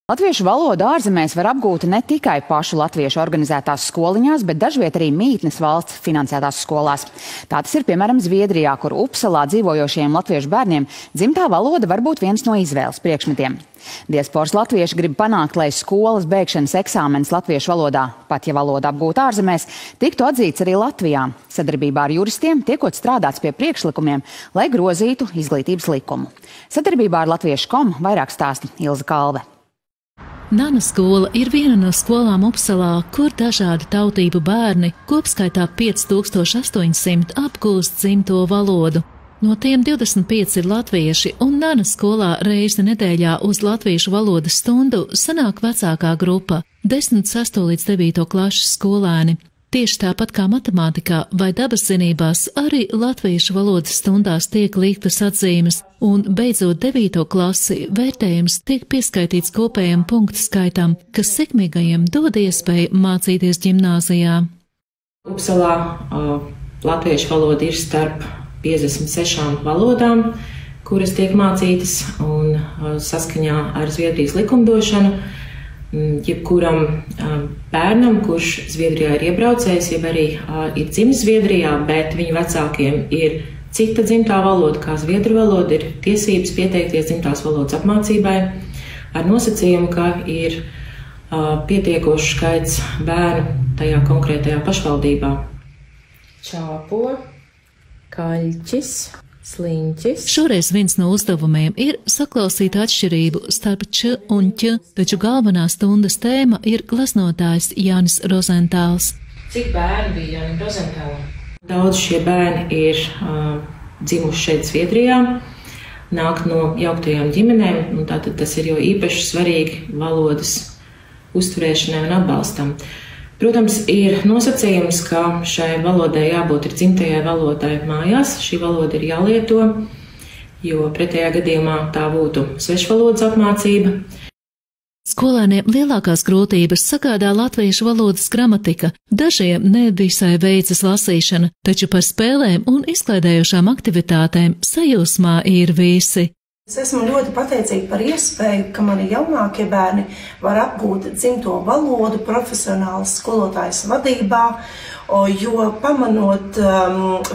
Latviešu valodu ārzemēs var apgūt ne tikai pašu latviešu organizētās skoliņās, bet dažviet arī mītnes valsts finansētās skolās. Tā tas ir piemēram Zviedrijā, kur Upsalā dzīvojošiem latviešu bērniem dzimtā valoda var būt viens no izvēles priekšmetiem. Diasporas latvieši grib panākt, lai skolas beigšanas eksāmenis latviešu valodā, pat ja valoda apgūta ārzemēs, tiktu atzīts arī Latvijā. Sadarbībā ar juristiem tiekot strādāts pie priekšlikumiem, lai grozītu izglītības likumu. Sadarbībā ar Latviešu.com vairāk stāsta Ilze Kalve. Nana skola ir viena no skolām Upsalā, kur dažādu tautību bērni, kopskaitā 5800, apgūst dzimto valodu. No tiem 25 ir latvieši, un Nana skolā reizi nedēļā uz latviešu valodas stundu sanāk vecākā grupa – 10. 6. līdz 9. klases skolēni. Tieši tāpat kā matemātikā vai dabas zinībās, arī latviešu valodas stundās tiek liktas atzīmes, un beidzot 9. klasi vērtējums tiek pieskaitīts kopējam punktu skaitam, kas sekmīgajiem dod iespēju mācīties ģimnāzijā. Upsalā latviešu valoda ir starp 56 valodām, kuras tiek mācītas, un saskaņā ar Zviedrijas likumdošanu jebkuram bērnam, kurš Zviedrijā ir iebraucējis, jeb arī ir dzimis Zviedrijā, bet viņu vecākiem ir cita dzimtā valoda, kā zviedru valoda, ir tiesības pieteikties dzimtās valodas apmācībai ar nosacījumu, ka ir pietiekošs skaits bērnu tajā konkrētajā pašvaldībā. Čāpo, kaļķis, sliņķis. Šoreiz viens no uzdevumiem ir saklausīt atšķirību starp č un ķ, taču galvenā stundas tēma ir gleznotājs Jānis Rozentāls. Cik bērni bija Jānis Rozentāla? Daudz šie bērni ir dzimuši šeit Zviedrijā, nāk no jauktajām ģimenēm, un tātad tas ir jo īpaši svarīgi valodas uzturēšanai un atbalstam. Protams, ir nosacījums, ka šai valodai jābūt ir dzimtajai valodai mājās. Šī valoda ir jālieto, jo pretējā gadījumā tā būtu svešvalodas apmācība. Skolēniem lielākās grūtības sagādā latviešu valodas gramatika. Dažiem nevisai veicas lasīšana, taču par spēlēm un izklaidējošām aktivitātēm sajūsmā ir visi. Es esmu ļoti pateicīga par iespēju, ka mani jaunākie bērni var apgūt dzimto valodu profesionālas skolotājas vadībā, jo pamanot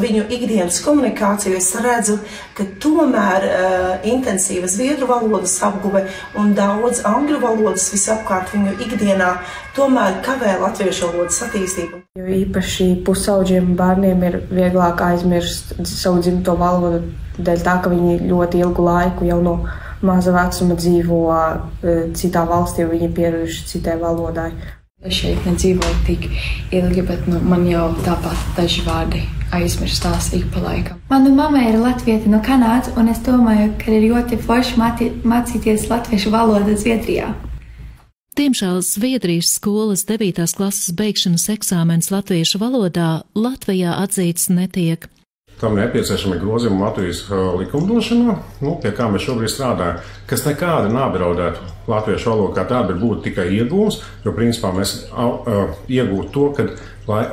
viņu ikdienas komunikāciju, es redzu, ka tomēr intensīva zviedru valodas apguve un daudz angļu valodas visapkārt viņu ikdienā tomēr kavē latviešu valodas attīstību. Jo īpaši pusauģiem bērniem ir vieglāk aizmirst savu dzimto valodu, dēļ tā, ka viņi ļoti ilgu laiku jau no maza vecuma dzīvo citā valstī, viņi pieraduši citai valodai. Es šeit nedzīvoju tik ilgi, bet man jau tāpat daži vārdi aizmirstās ik pa laikam. Mana mamma ir latviete no Kanādas, un es domāju, ka ir ļoti forši mācīties latviešu valodu Zviedrijā. Diemžēl Zviedrijas skolas 9. klases beigšanas eksāmenis latviešu valodā Latvijā atzīts netiek. Tam nepieciešami grozījumi Latvijas likumdošanā, pie kā mēs šobrīd strādājam, kas nekādi neapdraudētu latviešu valodu kā tādu, bet būtu tikai iegūms, jo principā mēs iegūtu to, ka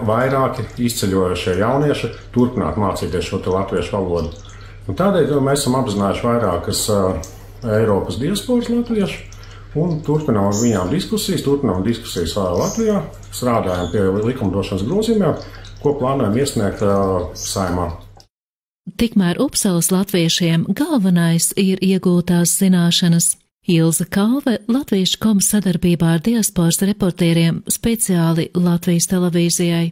vairāki izceļojošie jaunieši turpinātu mācīties šo latviešu valodu. Un tādēļ mēs esam apzinājuši vairākas Eiropas diasporas latviešu un turpinām viņām diskusijas Latvijā, strādājam pie likumdošanas grozījumiem, ko plānojam iesniegt Saeimā. Tikmēr Upsalas latviešiem galvenais ir iegūtās zināšanas. Ilze Kalve, Latviešu.com sadarbībā ar diasporas reportieriem speciāli Latvijas televīzijai.